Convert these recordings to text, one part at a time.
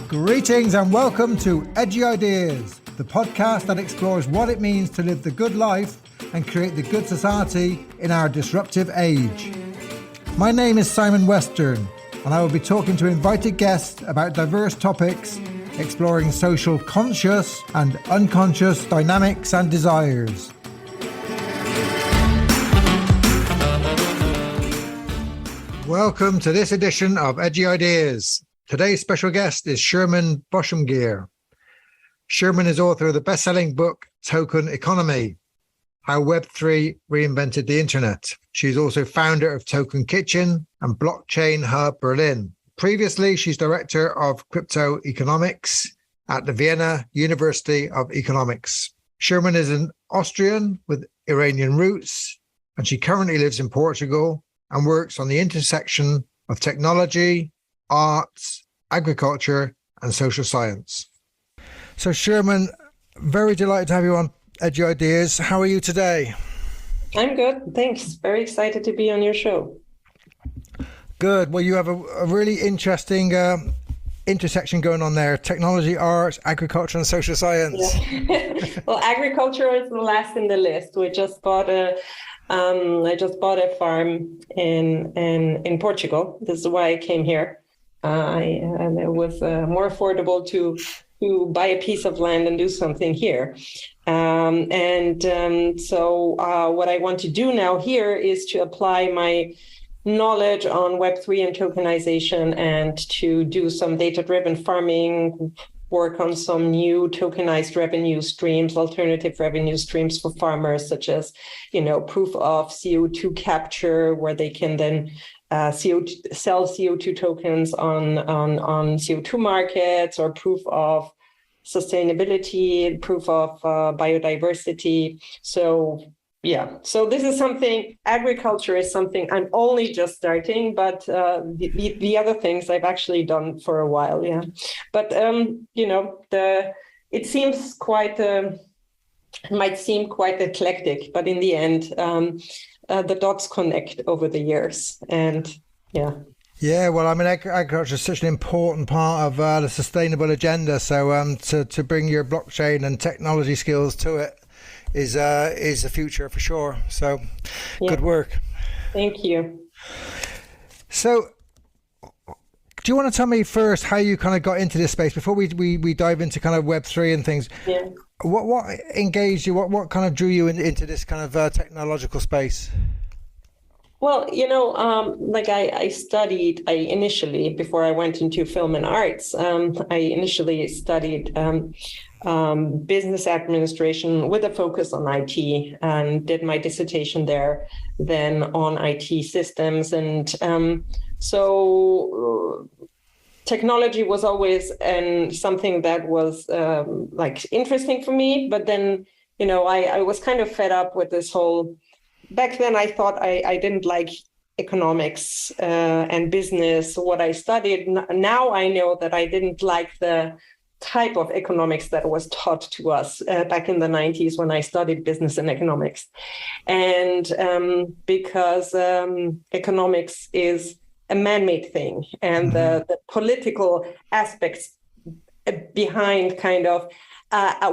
Greetings and welcome to Edgy Ideas, the podcast that explores what it means to live the good life and create the good society in our disruptive age. My name is Simon Western, and I will be talking to invited guests about diverse topics, exploring social conscious and unconscious dynamics and desires. Welcome to this edition of Edgy Ideas. Today's special guest is Shermin Voshmgir. Shermin is author of the best-selling book, Token Economy, How Web3 Reinvented the Internet. She's also founder of Token Kitchen and Blockchain Hub Berlin. Previously, she's director of crypto economics at the Vienna University of Economics. Shermin is an Austrian with Iranian roots, and she currently lives in Portugal and works on the intersection of technology, arts, agriculture, and social science. So Shermin, very delighted to have you on Edgy Ideas. How are you today? I'm good, thanks. Very excited to be on your show. Good. Well, you have a really interesting intersection going on there. Technology, arts, agriculture, and social science. Yeah. Well, agriculture is the last in the list. I just bought a farm in Portugal. This is why I came here. And it was more affordable to buy a piece of land and do something here. So what I want to do now here is to apply my knowledge on Web3 and tokenization and to do some data-driven farming, work on some new tokenized revenue streams, alternative revenue streams for farmers, such as, proof of CO2 capture, where they can then sell CO2 tokens on CO2 markets, or proof of sustainability, proof of biodiversity. So this is something, agriculture is something I'm only just starting, but the other things I've actually done for a while, yeah. But, it seems quite, it might seem quite eclectic, but in the end, the dots connect over the years, and yeah. Yeah, well, I mean, agriculture is such an important part of the sustainable agenda. So to bring your blockchain and technology skills to it is the future for sure. So yeah. Good work. Thank you. So do you want to tell me first how you kind of got into this space before we dive into kind of Web3 and things? Yeah. What engaged you? What kind of drew you into this kind of technological space? Well, I studied, initially, before I went into film and arts, I initially studied business administration with a focus on IT, and did my dissertation there, then on IT systems. And so technology was always something that was interesting for me. But then, I was kind of fed up with this whole. Back then, I thought I didn't like economics and business, what I studied. Now I know that I didn't like the type of economics that was taught to us back in the 90s when I studied business and economics. And because economics is a man-made thing, and the political aspects behind kind of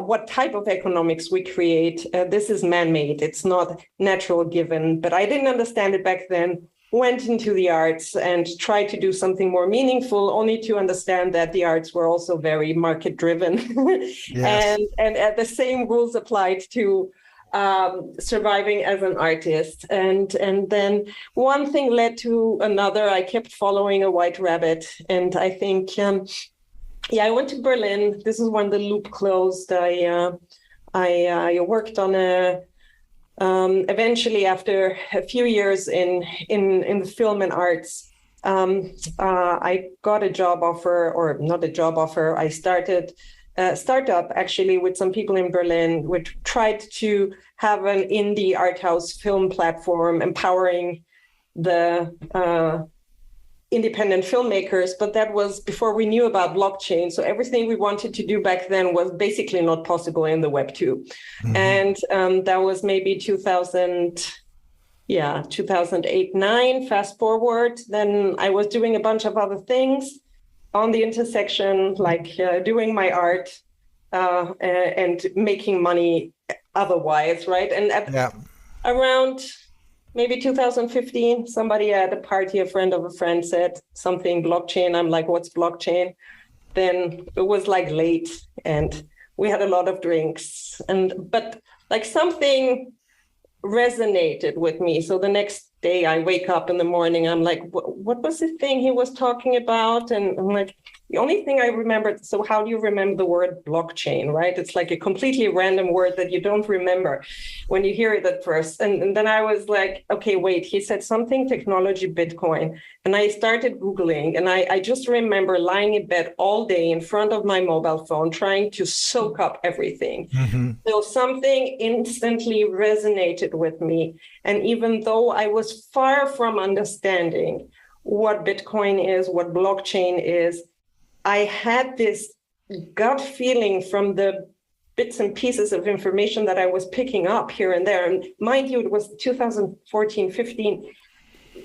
what type of economics we create, this is man-made. It's not natural given, but I didn't understand it back then. Went into the arts and tried to do something more meaningful, only to understand that the arts were also very market-driven. Yes. and the same rules applied to surviving as an artist. And then one thing led to another. I kept following a white rabbit, and I think I went to Berlin. This is when the loop closed. I worked on eventually, after a few years in the film and arts, I got a job offer, or not a job offer. I started a startup actually with some people in Berlin, which tried to have an indie art house film platform empowering the independent filmmakers, but that was before we knew about blockchain. So everything we wanted to do back then was basically not possible in the Web 2. Mm-hmm. And that was maybe 2008, 9, fast forward. Then I was doing a bunch of other things. on the intersection, like doing my art and making money otherwise, right? And around maybe 2015, somebody at a party, a friend of a friend, said something blockchain. I'm like, what's blockchain? Then it was like late and we had a lot of drinks, but like something resonated with me. So the next day I wake up in the morning, I'm like, what was the thing he was talking about? And I'm like, the only thing I remembered, so how do you remember the word blockchain, right? It's like a completely random word that you don't remember when you hear it at first. And then I was like, okay, wait, he said something technology, Bitcoin. And I started Googling, and I just remember lying in bed all day in front of my mobile phone, trying to soak up everything. So something instantly resonated with me. And even though I was far from understanding what Bitcoin is, what blockchain is, I had this gut feeling from the bits and pieces of information that I was picking up here and there. And mind you, it was 2014, 15.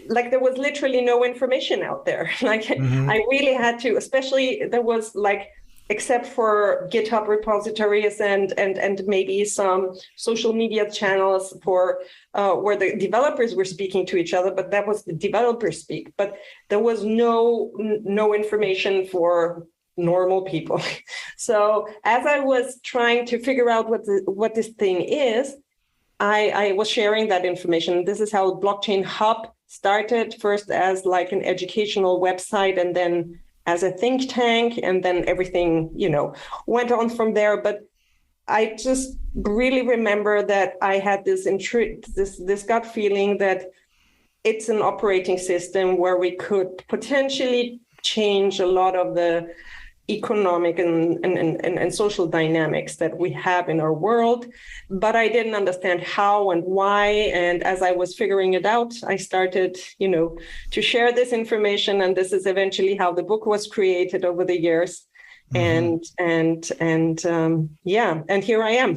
Like there was literally no information out there. Like I really had to, especially there was like, except for GitHub repositories and maybe some social media channels for where the developers were speaking to each other, but that was the developer speak. But there was no information for normal people. So as I was trying to figure out what this thing is, I was sharing that information. This is how Blockchain Hub started, first as like an educational website, and then as a think tank, and then everything, went on from there. But I just really remember that I had this gut feeling that it's an operating system where we could potentially change a lot of the economic and social dynamics that we have in our world, but I didn't understand how and why. And as I was figuring it out, I started, to share this information. And this is eventually how the book was created over the years. And here I am.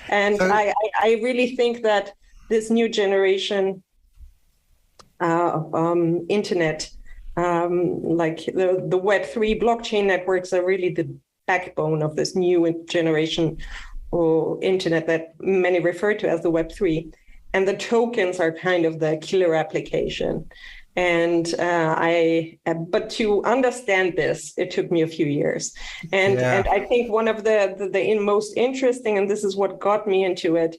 And so, I really think that this new generation internet, like the Web3 blockchain networks are really the backbone of this new generation or internet that many refer to as the Web3. And the tokens are kind of the killer application. And but to understand this, it took me a few years. And I think one of the most interesting, and this is what got me into it,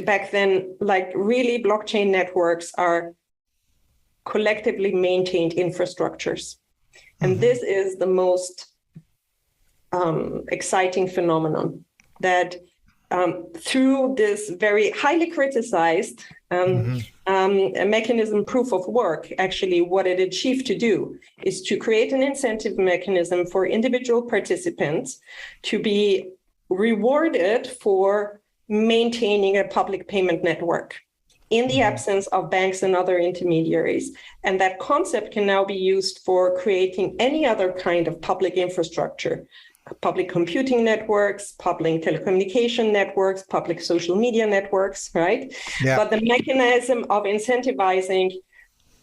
back then, like really blockchain networks are collectively maintained infrastructures. And this is the most exciting phenomenon, that through this very highly criticized mechanism, proof of work, actually what it achieved to do is to create an incentive mechanism for individual participants to be rewarded for maintaining a public payment network in the absence of banks and other intermediaries. And that concept can now be used for creating any other kind of public infrastructure, public computing networks, public telecommunication networks, public social media networks, right? Yeah. But the mechanism of incentivizing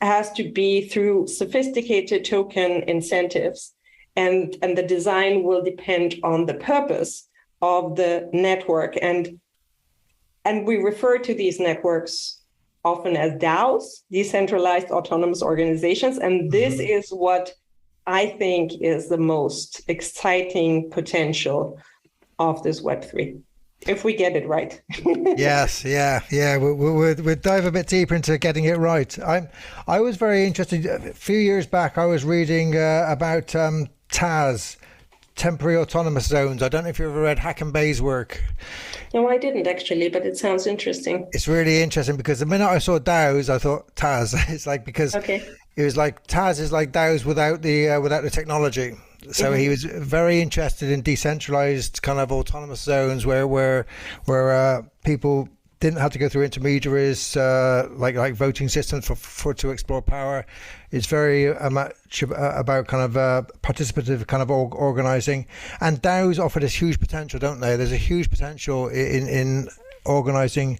has to be through sophisticated token incentives. And the design will depend on the purpose of the network. And we refer to these networks often as DAOs, decentralized autonomous organizations. And this is what I think is the most exciting potential of this Web3, if we get it right. Yes, yeah. We'll dive a bit deeper into getting it right. I was very interested. A few years back, I was reading about TAZ, temporary autonomous zones. I don't know if you've ever read Hackenbay's work. No, I didn't actually, but it sounds interesting. It's really interesting because the minute I saw DAOs, I thought TAZ. It's like, because it was like TAZ is like DAOs without the technology. So he was very interested in decentralized kind of autonomous zones where people didn't have to go through intermediaries, like voting systems for to explore power. It's very much about kind of participative kind of organising, and DAOs offer this huge potential, don't they? There's a huge potential in organising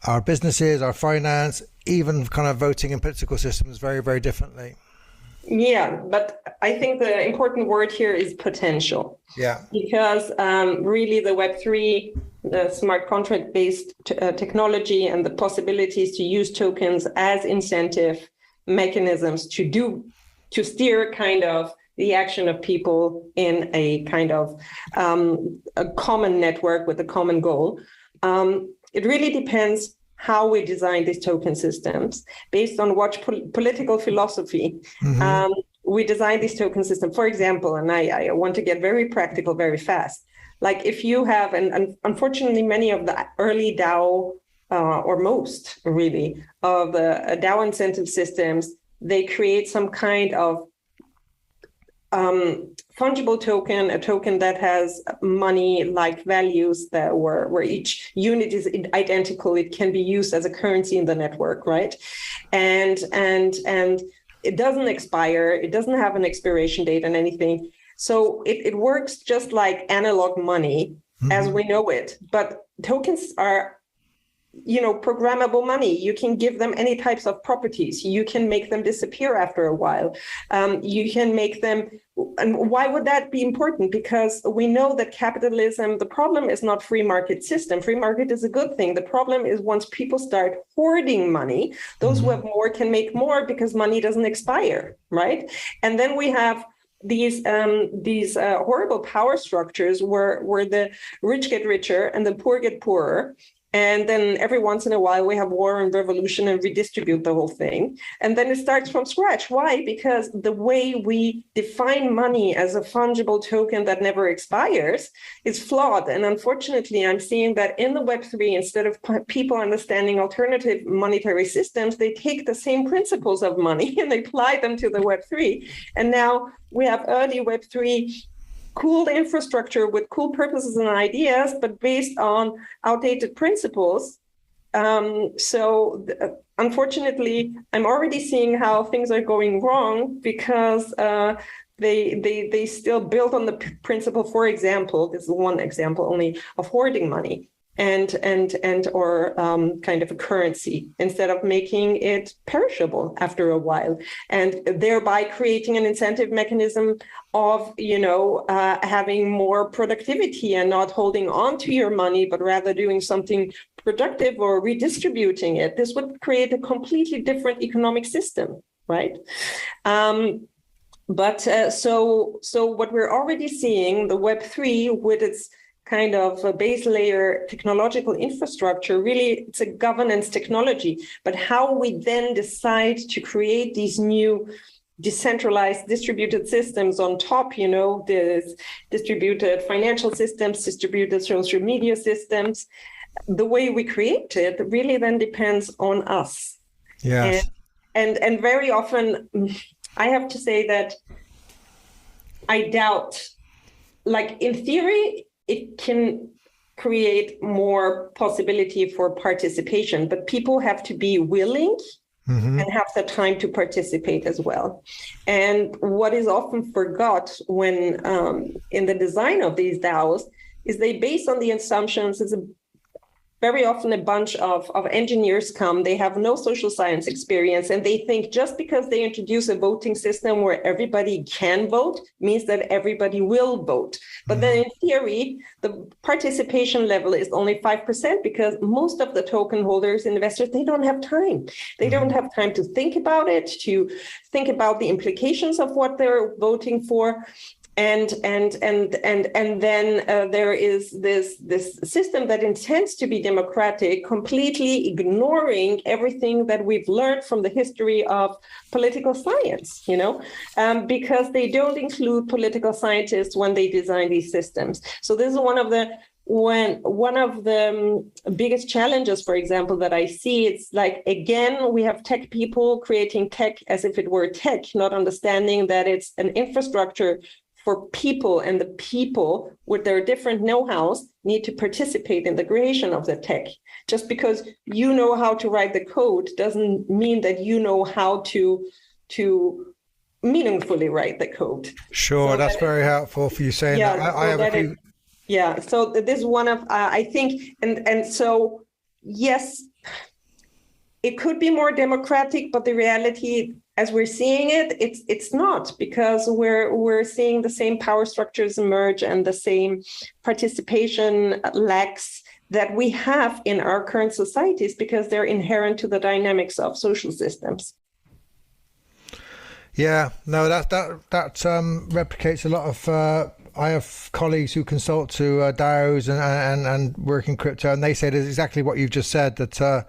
our businesses, our finance, even kind of voting and political systems very, very differently. Yeah, but I think the important word here is potential. Yeah. Because really the Web3, the smart contract-based technology and the possibilities to use tokens as incentive mechanisms to steer kind of the action of people in a kind of a common network with a common goal. It really depends how we design these token systems based on what political philosophy we design these token systems. For example, and I want to get very practical very fast. Like if you have, and unfortunately many of the early DAO, or most really, of the DAO incentive systems, they create some kind of fungible token, a token that has money-like values that where each unit is identical. It can be used as a currency in the network, right? And it doesn't expire. It doesn't have an expiration date and anything. So it works just like analog money as we know it. But tokens are, programmable money. You can give them any types of properties. You can make them disappear after a while. You can make them, and why would that be important? Because we know that capitalism, the problem is not free market system. Free market is a good thing. The problem is once people start hoarding money, those who have more can make more because money doesn't expire, right? And then we have these horrible power structures where the rich get richer and the poor get poorer. And then every once in a while we have war and revolution and redistribute the whole thing. And then it starts from scratch. Why? Because the way we define money as a fungible token that never expires is flawed. And unfortunately, I'm seeing that in the Web3, instead of people understanding alternative monetary systems, they take the same principles of money and they apply them to the Web3. And now we have early Web3 cool infrastructure with cool purposes and ideas, but based on outdated principles. Unfortunately, I'm already seeing how things are going wrong because they still build on the principle, for example, this is one example only, of hoarding money and or kind of a currency instead of making it perishable after a while, and thereby creating an incentive mechanism of having more productivity and not holding on to your money, but rather doing something productive or redistributing it. This would create a completely different economic system, right? So what we're already seeing, the Web3 with its kind of a base layer technological infrastructure, really it's a governance technology, but how we then decide to create these new decentralized distributed systems on top, this distributed financial systems, distributed social media systems, the way we create it really then depends on us. Yes. And very often I have to say that I doubt, like in theory, it can create more possibility for participation, but people have to be willing and have the time to participate as well. And what is often forgot when in the design of these DAOs is they base on the assumptions. Very often a bunch of engineers come, they have no social science experience, and they think just because they introduce a voting system where everybody can vote means that everybody will vote. But then in theory, the participation level is only 5% because most of the token holders, investors, they don't have time. They don't have time to think about it, to think about the implications of what they're voting for. And then there is this system that intends to be democratic, completely ignoring everything that we've learned from the history of political science, because they don't include political scientists when they design these systems. So this is one of the biggest challenges, for example, that I see. It's like, again, we have tech people creating tech as if it were tech, not understanding that it's an infrastructure for people, and the people with their different know-hows need to participate in the creation of the tech. Just because you know how to write the code doesn't mean that you know how to meaningfully write the code. Sure, so that's very helpful for you saying that. I have a few. Yeah, so this is one of, I think, and so, yes, it could be more democratic, but the reality as we're seeing it, it's not, because we're seeing the same power structures emerge and the same participation lacks that we have in our current societies, because they're inherent to the dynamics of social systems. Yeah, no, that replicates a lot of. I have colleagues who consult to DAOs and work in crypto, and they say that exactly what you've just said, that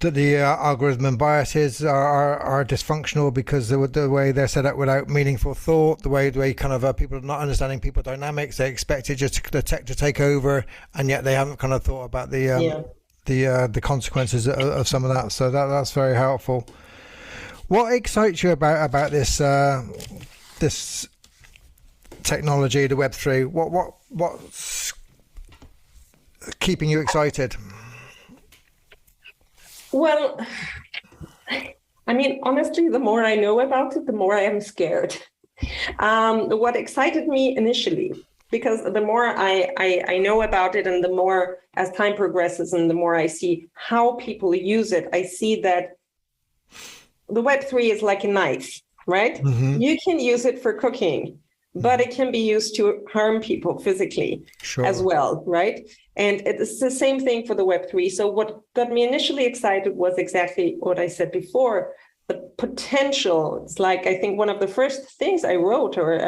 the algorithm biases are dysfunctional because the way they're set up without meaningful thought, the way kind of people are not understanding people dynamics. They expect it just the tech to take over, and yet they haven't kind of thought about the consequences of some of that. So that's very helpful. What excites you about this this technology, the Web3? What's keeping you excited? Well, I mean, honestly, the more I know about it, the more I am scared. What excited me initially, because the more I know about it, and the more as time progresses and the more I see how people use it, I see that the Web3 is like a knife, right? Mm-hmm. You can use it for cooking, but it can be used to harm people physically as well, right? And it's the same thing for the Web3. So what got me initially excited was exactly what I said before, the potential. It's like, I think one of the first things I wrote, or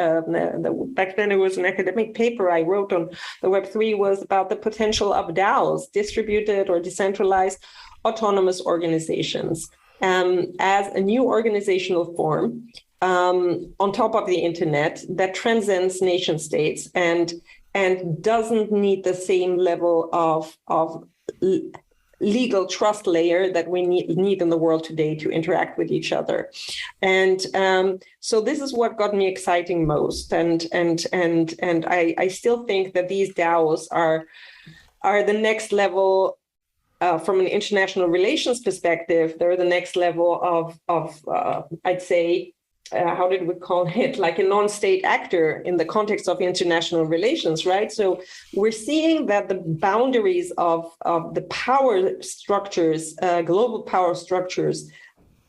back then it was an academic paper I wrote on the Web3, was about the potential of DAOs, distributed or decentralized autonomous organizations, as a new organizational form on top of the internet that transcends nation states and doesn't need the same level of legal trust layer that we need in the world today to interact with each other. And so this is what got me exciting most. And I still think that these DAOs are the next level. From an international relations perspective, they're the next level of I'd say, how did we call it? Like a non-state actor in the context of international relations, right? So we're seeing that the boundaries of the power structures, global power structures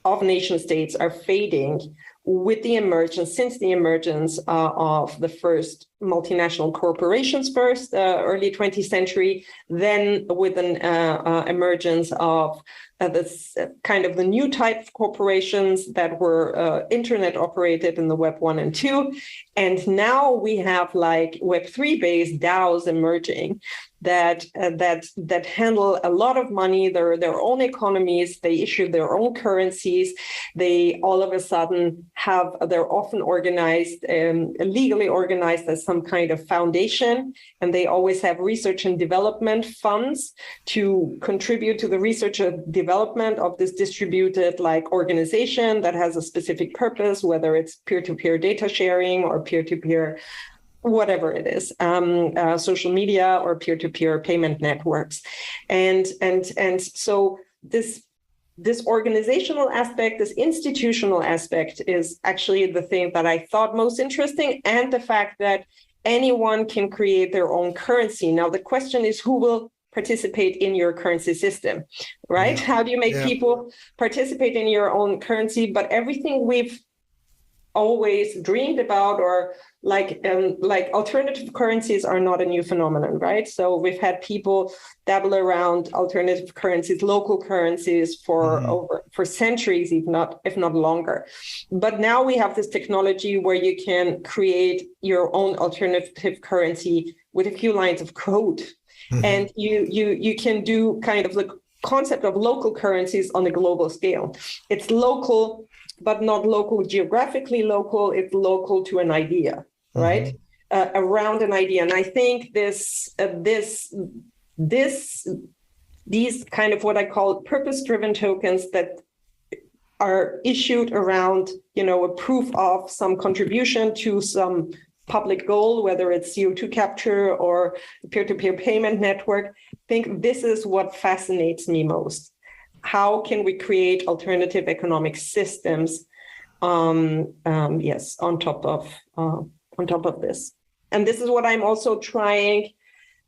of nation states are fading with the emergence, since the emergence of the first multinational corporations early 20th century, then with an emergence of this kind of the new type of corporations that were internet operated in the Web 1 and 2. And now we have like Web3 based DAOs emerging that handle a lot of money, their own economies, they issue their own currencies, they all of a sudden they're often organized, legally organized as some kind of foundation, and they always have research and development funds to contribute to the research and development of this distributed like organization that has a specific purpose, whether it's peer-to-peer data sharing or peer-to-peer whatever it is, social media or peer-to-peer payment networks. And so this organizational aspect, this institutional aspect is actually the thing that I thought most interesting, and the fact that anyone can create their own currency. Now, the question is who will participate in your currency system, right? Yeah. How do you make people participate in your own currency? But everything we've always dreamed about, or like alternative currencies are not a new phenomenon, right? So we've had people dabble around alternative currencies, local currencies for centuries, if not longer. But now we have this technology where you can create your own alternative currency with a few lines of code. Mm-hmm. And you can do kind of the concept of local currencies on a global scale. It's local, but not local geographically local. It's local to an idea, right? Mm-hmm. Around an idea. And I think these kind of what I call purpose-driven tokens that are issued around, a proof of some contribution to some public goal, whether it's CO2 capture or peer-to-peer payment network. I think this is what fascinates me most. How can we create alternative economic systems? On top of this, and this is what I'm also trying,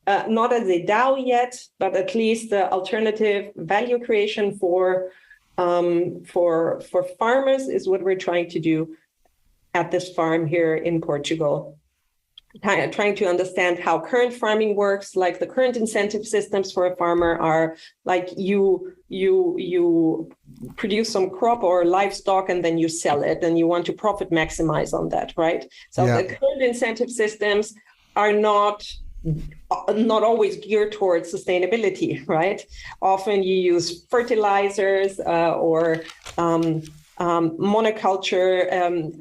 not as a DAO yet, but at least the alternative value creation for for farmers is what we're trying to do at this farm here in Portugal. Trying to understand how current farming works, like the current incentive systems for a farmer are like you produce some crop or livestock and then you sell it and you want to profit maximize on that, right? So the current incentive systems are not always geared towards sustainability, right? Often you use fertilizers or monoculture,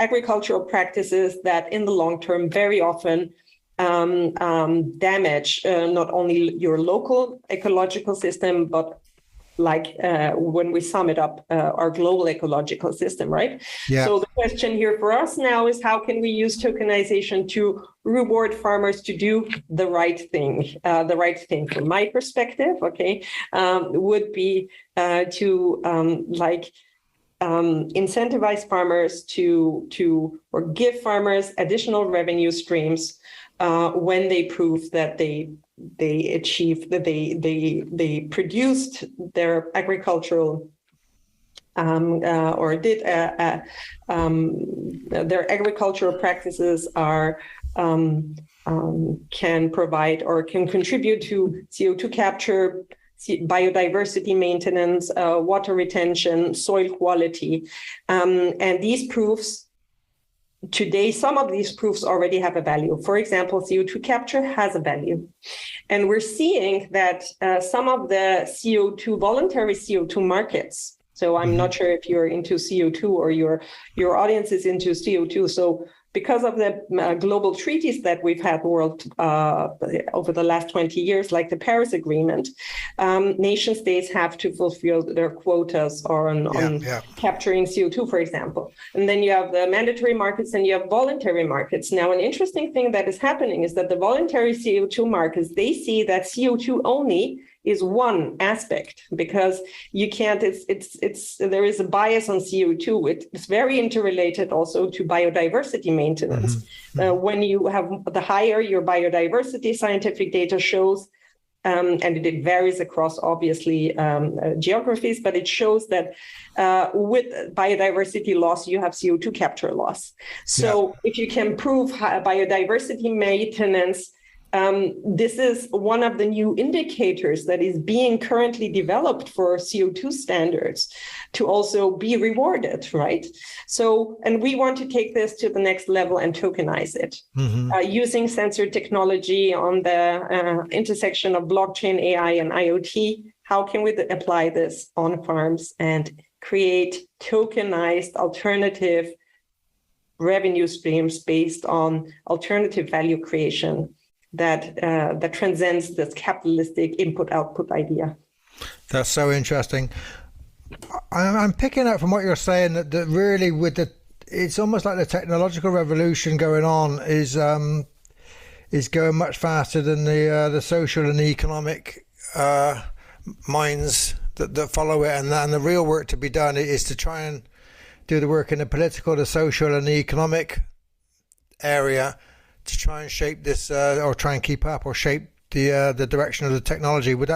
agricultural practices that in the long term very often damage not only your local ecological system, but like when we sum it up, our global ecological system, right? Yeah. So the question here for us now is how can we use tokenization to reward farmers to do the right thing? The right thing from my perspective, would be to incentivize farmers to or give farmers additional revenue streams when they prove that they achieved that they produced their agricultural or did their agricultural practices are can provide or can contribute to CO2 capture, biodiversity maintenance, water retention, soil quality. And these proofs, today, some of these proofs already have a value. For example, CO2 capture has a value. And we're seeing that some of the voluntary CO2 markets, so I'm not sure if you're into CO2 or your audience is into CO2. So because of the global treaties that we've had over the last 20 years, like the Paris Agreement, nation states have to fulfill their quotas on capturing CO2, for example. And then you have the mandatory markets and you have voluntary markets. Now, an interesting thing that is happening is that the voluntary CO2 markets, they see that CO2 only is one aspect because you can't, there is a bias on CO2. It's very interrelated also to biodiversity maintenance. When you have the higher your biodiversity, scientific data shows, and it varies across obviously geographies, but it shows that with biodiversity loss, you have CO2 capture loss. So if you can prove biodiversity maintenance, this is one of the new indicators that is being currently developed for CO2 standards to also be rewarded, right? So, and we want to take this to the next level and tokenize it using sensor technology on the intersection of blockchain, AI, and IoT. How can we apply this on farms and create tokenized alternative revenue streams based on alternative value creation that transcends this capitalistic input-output idea? That's so interesting. I'm picking up from what you're saying that really it's almost like the technological revolution going on is going much faster than the social and the economic minds that follow it, and the real work to be done is to try and do the work in the political, the social, and the economic area to try and shape this, or try and keep up, or shape the direction of the technology. Would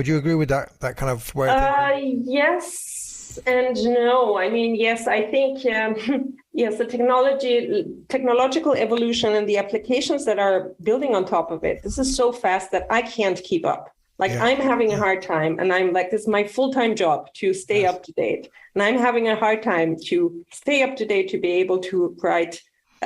you agree with that kind of way of thinking? Yes and no. I mean, yes, I think yes, the technological evolution and the applications that are building on top of it. This is so fast that I can't keep up. I'm having a hard time, and I'm like, this is my full-time job to stay up to date, and I'm having a hard time to stay up to date to be able to write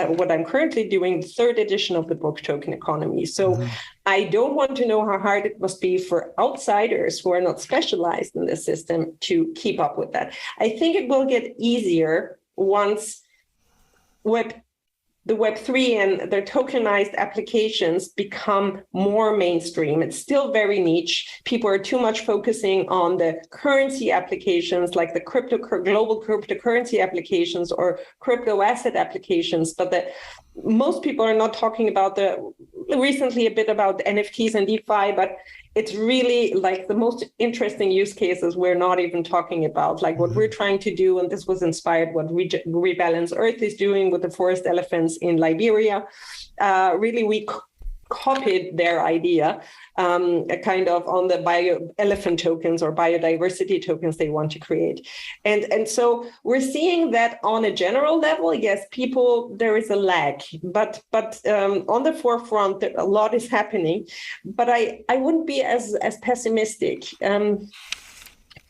what I'm currently doing, the third edition of the book, Token Economy. So I don't want to know how hard it must be for outsiders who are not specialized in this system to keep up with that. I think it will get easier once the Web3 and their tokenized applications become more mainstream. It's still very niche. People are too much focusing on the currency applications, like the global cryptocurrency applications or crypto asset applications, but most people are not talking about recently a bit about NFTs and DeFi, but it's really like the most interesting use cases we're not even talking about, like what we're trying to do. And this was inspired what Rebalance Earth is doing with the forest elephants in Liberia. Really, we copied their idea, kind of on the elephant tokens or biodiversity tokens they want to create. And so we're seeing that on a general level, yes, there is a lag, but on the forefront, a lot is happening. But I wouldn't be as pessimistic.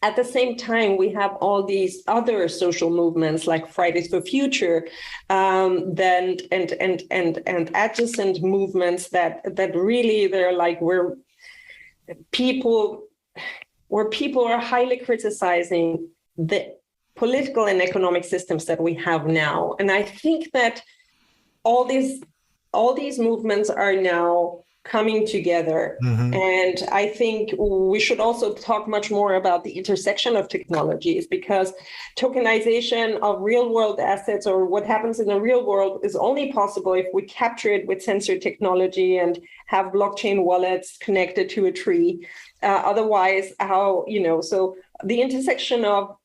At the same time, we have all these other social movements like Fridays for Future, and adjacent movements that really they're like where people are highly criticizing the political and economic systems that we have now. And I think that all these movements are now coming together. Mm-hmm. And I think we should also talk much more about the intersection of technologies, because tokenization of real world assets, or what happens in the real world, is only possible if we capture it with sensor technology and have blockchain wallets connected to a tree. Otherwise, so the intersection of,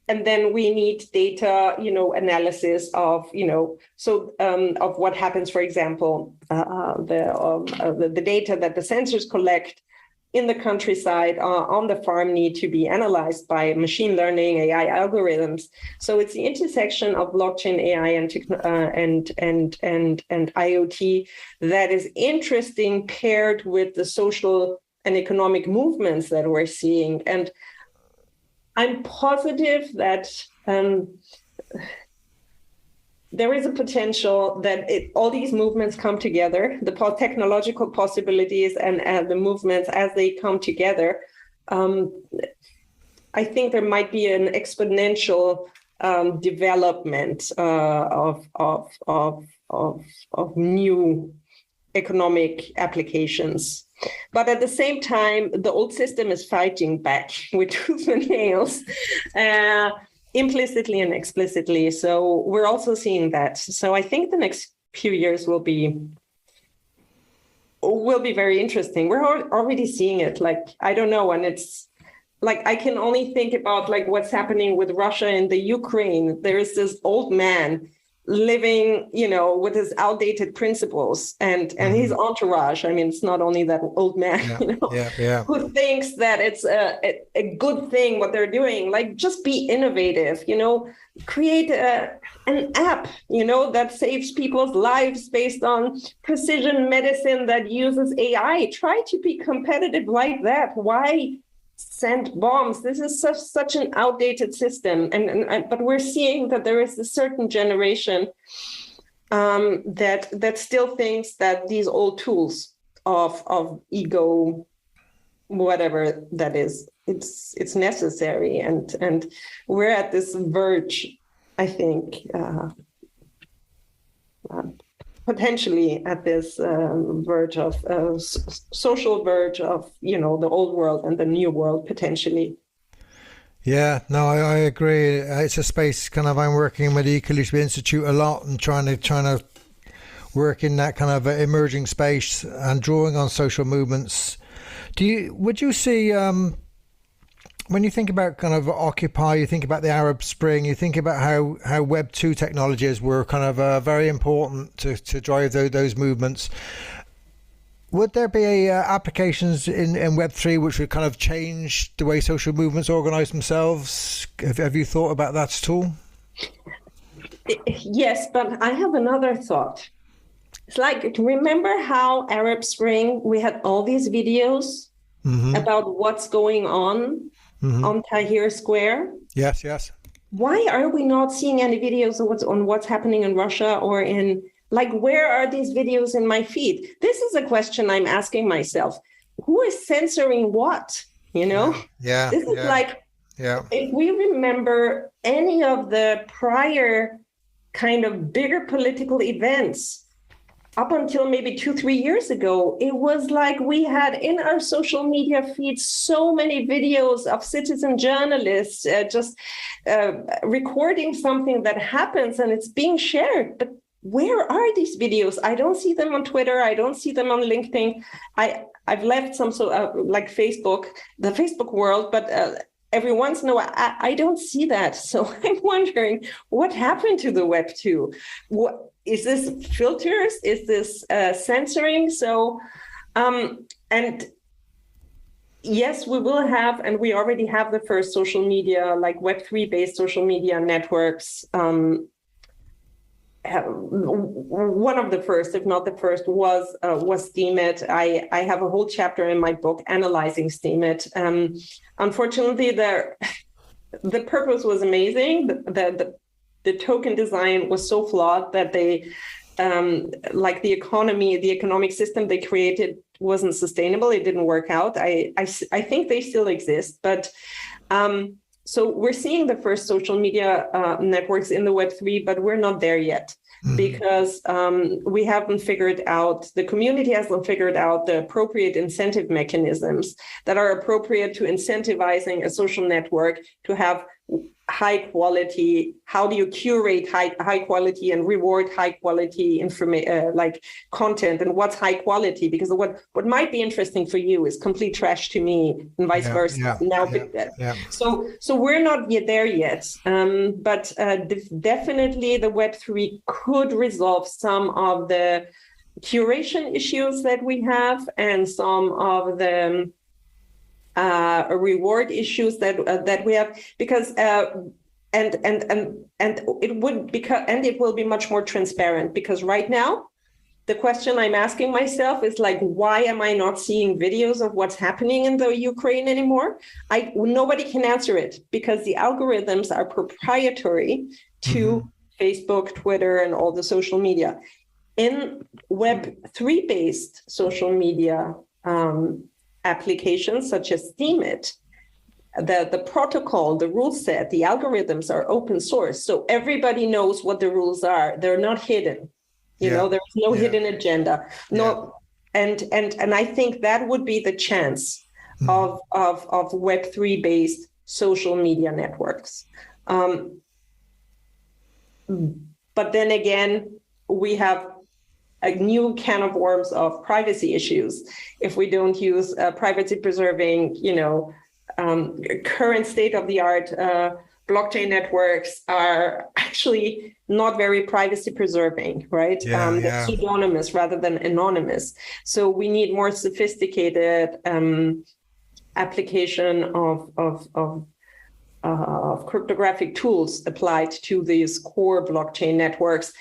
and then we need data, analysis of, of what happens, for example, the data that the sensors collect in the countryside on the farm need to be analyzed by machine learning, AI algorithms. So it's the intersection of blockchain, AI, and IoT that is interesting, paired with the social and economic movements that we're seeing. And I'm positive that there is a potential that all these movements come together, the technological possibilities and the movements as they come together. I think there might be an exponential development of new economic applications. But at the same time, the old system is fighting back with tooth and nails, implicitly and explicitly. So we're also seeing that. So I think the next few years will be very interesting. We're already seeing it. Like, I don't know, and it's like I can only think about like what's happening with Russia and the Ukraine. There is this old man living, with his outdated principles and his entourage. I mean, it's not only that old man, who thinks that it's a good thing what they're doing. Like, just be innovative, create an app, that saves people's lives based on precision medicine that uses AI. Try to be competitive like that. Why send bombs? This is such an outdated system, but we're seeing that there is a certain generation that still thinks that these old tools of ego, whatever that is, it's necessary, and we're at this verge, I think, potentially at this verge of social verge of, the old world and the new world, potentially. Yeah, no, I agree. It's a space kind of I'm working with the Ecology Institute a lot and trying to work in that kind of emerging space and drawing on social movements. Would you see, when you think about kind of Occupy, you think about the Arab Spring, you think about how Web2 technologies were kind of very important to drive those movements. Would there be applications in Web3 which would kind of change the way social movements organize themselves? Have you thought about that at all? Yes, but I have another thought. It's like, remember how Arab Spring, we had all these videos about what's going on Tahrir Square? Yes. Why are we not seeing any videos of what's happening in Russia or in, like, where are these videos in my feed? This is a question I'm asking myself. Who is censoring what? Yeah. This is if we remember any of the prior kind of bigger political events, up until maybe 2-3 years ago, it was like we had in our social media feeds so many videos of citizen journalists just recording something that happens and it's being shared. But where are these videos? I don't see them on Twitter. I don't see them on LinkedIn. I've left some like Facebook, the Facebook world, but every once in a while, I don't see that. So I'm wondering what happened to the Web2. is this filters? Is this censoring? So, and yes, we will have, and we already have the first social media, like Web3 based social media networks. One of the first, if not the first, was Steemit. I have a whole chapter in my book analyzing Steemit. Unfortunately, the purpose was amazing. The token design was so flawed that they, like the economic system they created wasn't sustainable. It didn't work out. I think they still exist, but so we're seeing the first social media networks in the Web3, but we're not there yet because we haven't figured out, the community hasn't figured out the appropriate incentive mechanisms that are appropriate to incentivizing a social network to have high quality. How do you curate high quality and reward high quality like content, and what's high quality? Because what might be interesting for you is complete trash to me, and vice versa. So we're not yet there yet, but definitely the Web3 could resolve some of the curation issues that we have and some of the reward issues that we have, because and it will be much more transparent, because right now the question I'm asking myself is like, why am I not seeing videos of what's happening in the Ukraine anymore? Nobody can answer it, because the algorithms are proprietary to Facebook, Twitter, and all the social media. In Web3 based social media applications such as Steemit, the protocol, the rule set, the algorithms are open source. So everybody knows what the rules are. They're not hidden. You know, there's no hidden agenda. And I think that would be the chance of Web3 based social media networks. But then again, we have a new can of worms of privacy issues if we don't use privacy preserving, current state of the art blockchain networks are actually not very privacy preserving, right? They're pseudonymous rather than anonymous. So we need more sophisticated application of cryptographic tools applied to these core blockchain networks.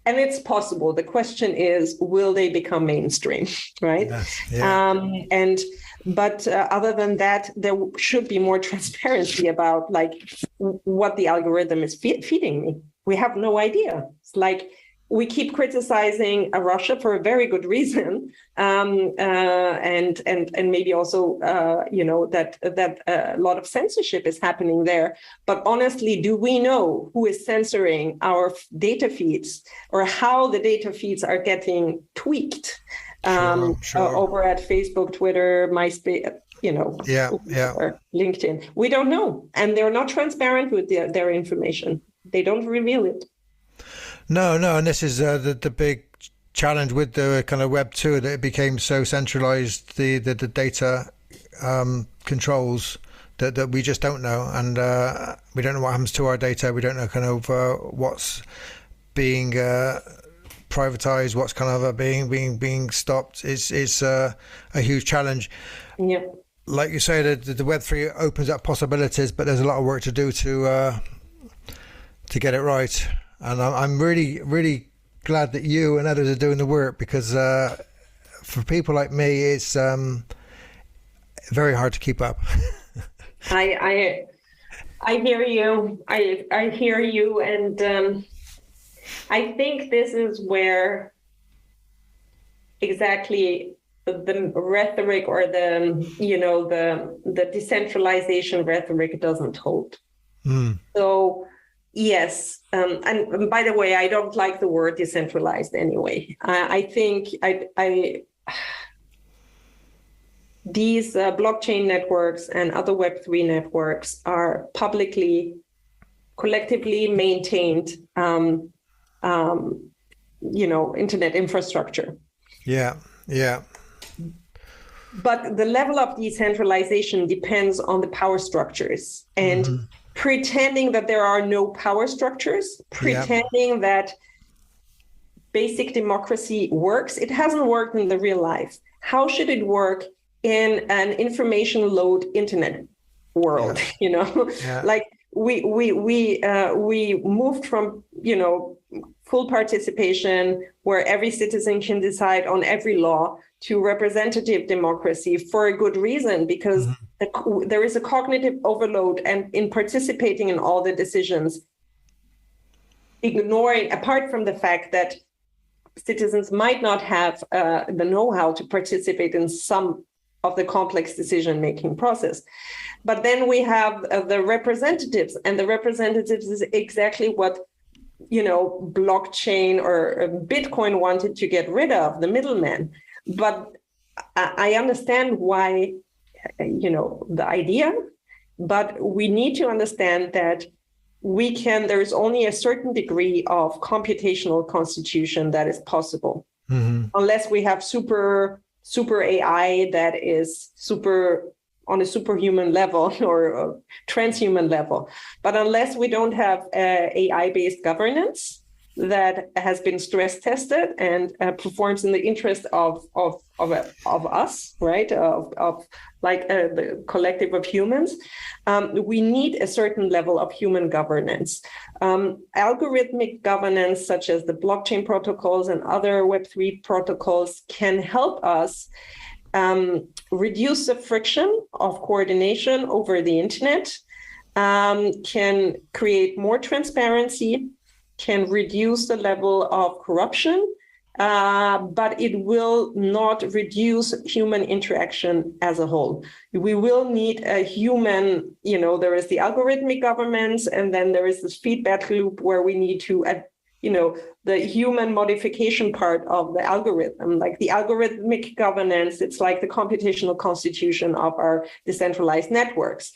And it's possible. The question is, will they become mainstream, right? But other than that, there should be more transparency about like what the algorithm is feeding me. We have no idea. It's like we keep criticizing Russia for a very good reason, and maybe also that a lot of censorship is happening there. But honestly, do we know who is censoring our data feeds, or how the data feeds are getting tweaked over at Facebook, Twitter, MySpace, or LinkedIn? We don't know, and they're not transparent with their information. They don't reveal it. No, and this is the big challenge with the kind of Web2, that it became so centralized, the data controls that we just don't know, and we don't know what happens to our data. We don't know kind of what's being privatized, what's kind of being stopped. It's a huge challenge. Yeah. Like you say, the Web3 opens up possibilities, but there's a lot of work to do to get it right. And I'm really, really glad that you and others are doing the work, because for people like me, it's very hard to keep up. I hear you. I hear you, and I think this is where exactly the rhetoric, or the decentralization rhetoric doesn't hold. So. Yes. And by the way, I don't like the word decentralized anyway. I think these blockchain networks and other Web3 networks are collectively maintained, internet infrastructure. Yeah. But the level of decentralization depends on the power structures, and pretending that there are no power structures, pretending that basic democracy works. It hasn't worked in the real life. How should it work in an information load internet world? Like we moved from full participation where every citizen can decide on every law to representative democracy for a good reason, because there is a cognitive overload, and in participating in all the decisions, apart from the fact that citizens might not have the know-how to participate in some of the complex decision-making process. But then we have the representatives, and the representatives is exactly what blockchain or Bitcoin wanted to get rid of, the middleman. But I understand why, the idea, but we need to understand that there is only a certain degree of computational constitution that is possible, unless we have super AI that is on a superhuman level or a transhuman level. But unless we don't have AI-based governance that has been stress tested and performs in the interest of us, right? Of the collective of humans, we need a certain level of human governance. Algorithmic governance, such as the blockchain protocols and other Web3 protocols, can help us reduce the friction of coordination over the internet, can create more transparency, can reduce the level of corruption, but it will not reduce human interaction as a whole. We will need a human, there is the algorithmic governance, and then there is this feedback loop where we need to the human modification part of the algorithm, like the algorithmic governance. It's like the computational constitution of our decentralized networks.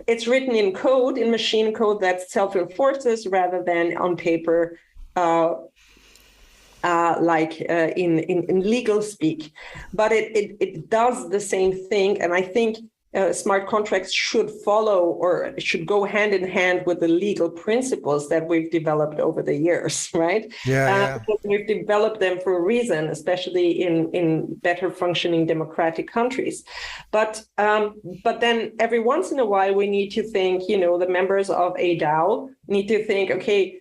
It's written in code, in machine code that self-enforces rather than on paper, in legal speak. But it does the same thing. And I think smart contracts should follow or should go hand in hand with the legal principles that we've developed over the years, right? Because we've developed them for a reason, especially in better functioning democratic countries. But then every once in a while, we need to think, the members of a DAO need to think, okay,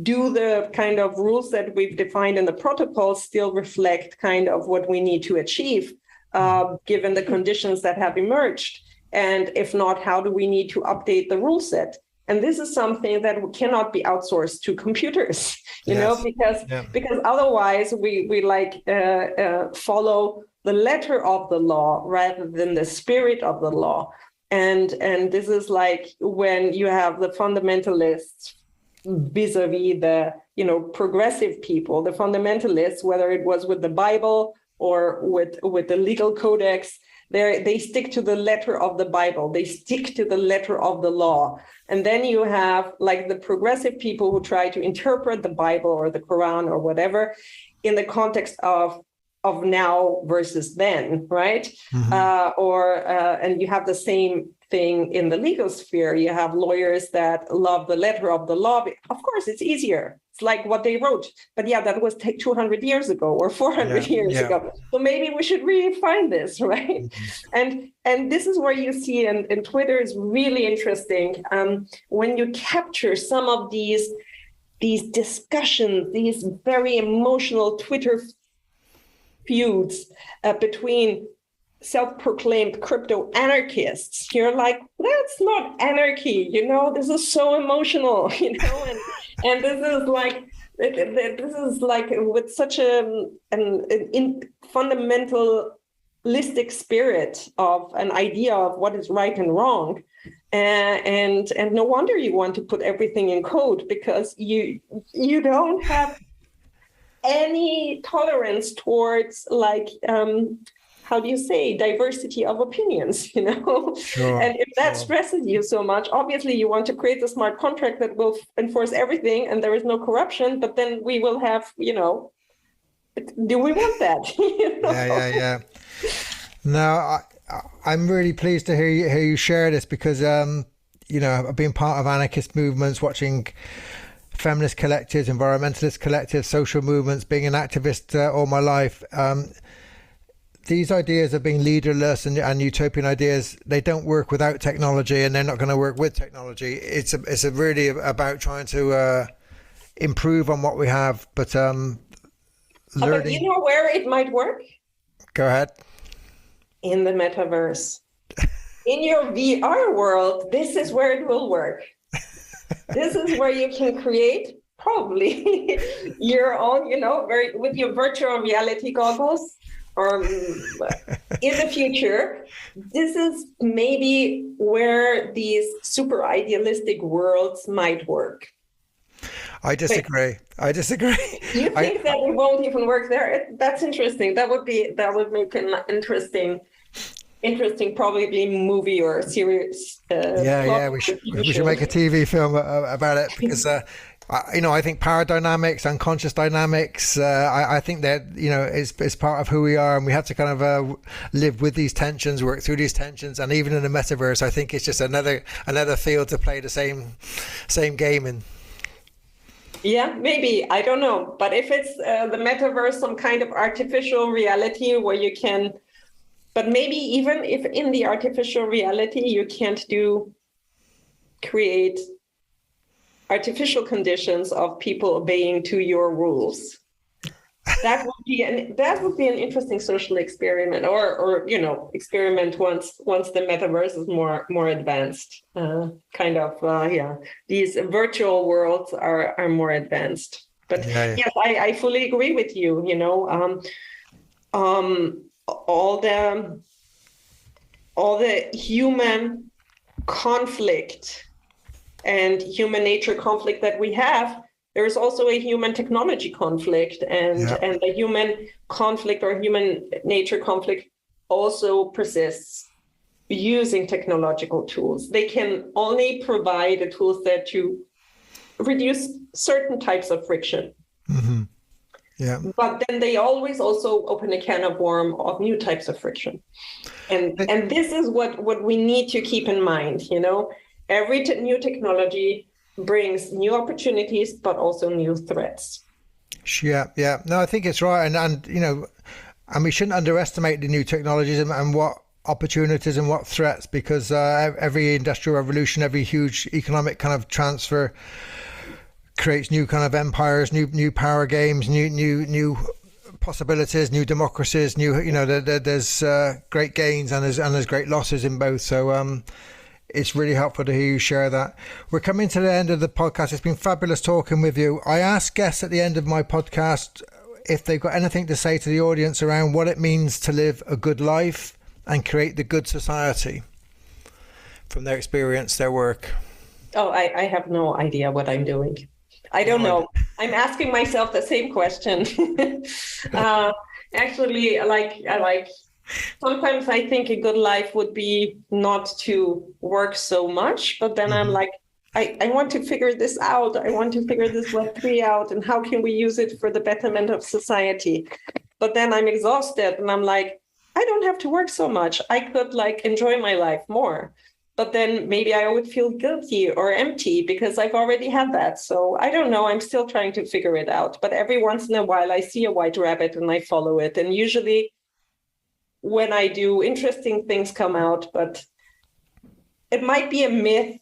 do the kind of rules that we've defined in the protocol still reflect kind of what we need to achieve? Given the conditions that have emerged? And if not, how do we need to update the rule set? And this is something that cannot be outsourced to computers, because otherwise we follow the letter of the law rather than the spirit of the law. And this is like when you have the fundamentalists vis-a-vis the progressive people, the fundamentalists, whether it was with the Bible or with the legal codex, they stick to the letter of the Bible. They stick to the letter of the law. And then you have like the progressive people who try to interpret the Bible or the Quran or whatever in the context of now versus then, right? And you have the same thing in the legal sphere. You have lawyers that love the letter of the law. Of course, it's easier. It's like what they wrote. But yeah, that was 200 years ago or 400 years ago. So maybe we should redefine this, right? And this is where you see, and Twitter is really interesting, when you capture some of these discussions, these very emotional Twitter feuds between self-proclaimed crypto anarchists. You're like, that's not anarchy, this is so emotional, and this is like with such an fundamentalistic spirit of an idea of what is right and wrong. And no wonder you want to put everything in code, because you don't have any tolerance towards how do you say, diversity of opinions, Sure, and if that stresses you so much, obviously you want to create a smart contract that will enforce everything and there is no corruption, but then we will have, do we want that? Yeah. No, I'm really pleased to hear you share this, because, I've been part of anarchist movements, watching feminist collectives, environmentalist collectives, social movements, being an activist all my life. These ideas of being leaderless and utopian ideas, they don't work without technology, and they're not going to work with technology. It's really about trying to improve on what we have, but learning. But you know where it might work? Go ahead. In the metaverse. In your VR world, this is where it will work. This is where you can create probably your own, with your virtual reality goggles, or in the future. This is maybe where these super idealistic worlds might work. I disagree. You think that it won't even work there? That's interesting. That would make an interesting probably movie or series. We should make a TV film about it, because I think power dynamics, unconscious dynamics, I think that is part of who we are, and we have to kind of live with these tensions, work through these tensions. And even in the metaverse, I think it's just another field to play the same game in. Yeah, maybe, I don't know. But if it's the metaverse, some kind of artificial reality where you can, but maybe even if in the artificial reality you can't create artificial conditions of people obeying to your rules. That would be an interesting social experiment, or experiment once the metaverse is more advanced. These virtual worlds are more advanced. But yes, I fully agree with you. All the human conflict and human nature conflict that we have, there is also a human technology conflict, and the human conflict or human nature conflict also persists using technological tools. They can only provide the tools that to reduce certain types of friction. Mm-hmm. Yeah. But then they always also open a can of worms of new types of friction. And this is what we need to keep in mind, Every new technology brings new opportunities, but also new threats. Yeah. No, I think it's right. And we shouldn't underestimate the new technologies and what opportunities and what threats, because every industrial revolution, every huge economic kind of transfer creates new kind of empires, new power games, new possibilities, new democracies, there's great gains and there's great losses in both. So it's really helpful to hear you share that. We're coming to the end of the podcast. It's been fabulous talking with you. I ask guests at the end of my podcast if they've got anything to say to the audience around what it means to live a good life and create the good society from their experience, their work. Oh, I have no idea what I'm doing. I don't know. I'm asking myself the same question. Actually, sometimes I think a good life would be not to work so much, but then I'm like, I want to figure this out. I want to figure this Web3 out, and how can we use it for the betterment of society? But then I'm exhausted, and I'm like, I don't have to work so much. I could enjoy my life more. But then maybe I would feel guilty or empty because I've already had that. So I don't know. I'm still trying to figure it out. But every once in a while, I see a white rabbit and I follow it. And usually when I do, interesting things come out. But it might be a myth.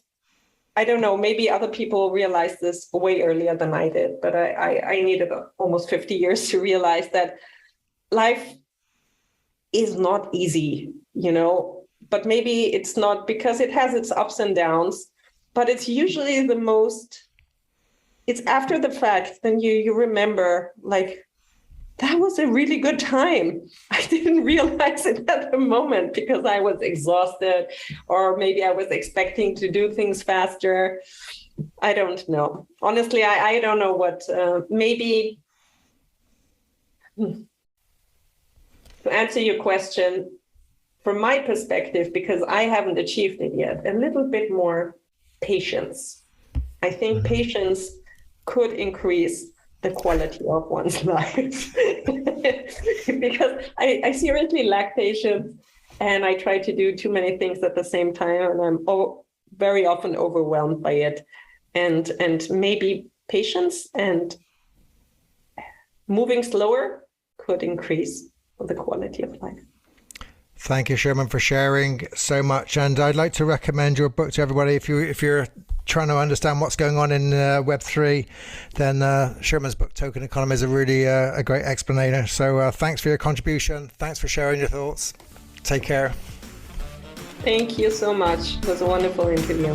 I don't know. Maybe other people realized this way earlier than I did. But I needed almost 50 years to realize that life is not easy, But maybe it's not, because it has its ups and downs, but it's usually it's after the fact, then you remember, that was a really good time. I didn't realize it at the moment because I was exhausted, or maybe I was expecting to do things faster. I don't know. Honestly, I don't know what, maybe to answer your question, from my perspective, because I haven't achieved it yet, a little bit more patience. I think patience could increase the quality of one's life. Because I seriously lack patience, and I try to do too many things at the same time, and I'm very often overwhelmed by it. And maybe patience and moving slower could increase the quality of life. Thank you, Shermin, for sharing so much. And I'd like to recommend your book to everybody. If you're trying to understand what's going on in Web3, then Shermin's book, Token Economy, is a really a great explainer. So thanks for your contribution. Thanks for sharing your thoughts. Take care. Thank you so much. It was a wonderful interview.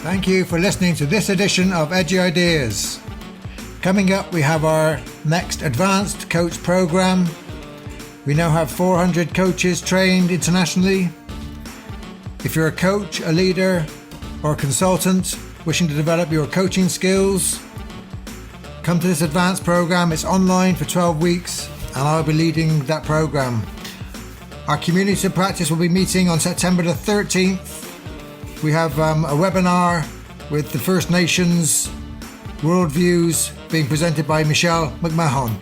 Thank you for listening to this edition of Edgy Ideas. Coming up, we have our next advanced coach program. We now have 400 coaches trained internationally. If you're a coach, a leader, or a consultant wishing to develop your coaching skills, come to this advanced program. It's online for 12 weeks, and I'll be leading that program. Our community of practice will be meeting on September the 13th. We have a webinar with the First Nations worldviews being presented by Michelle McMahon.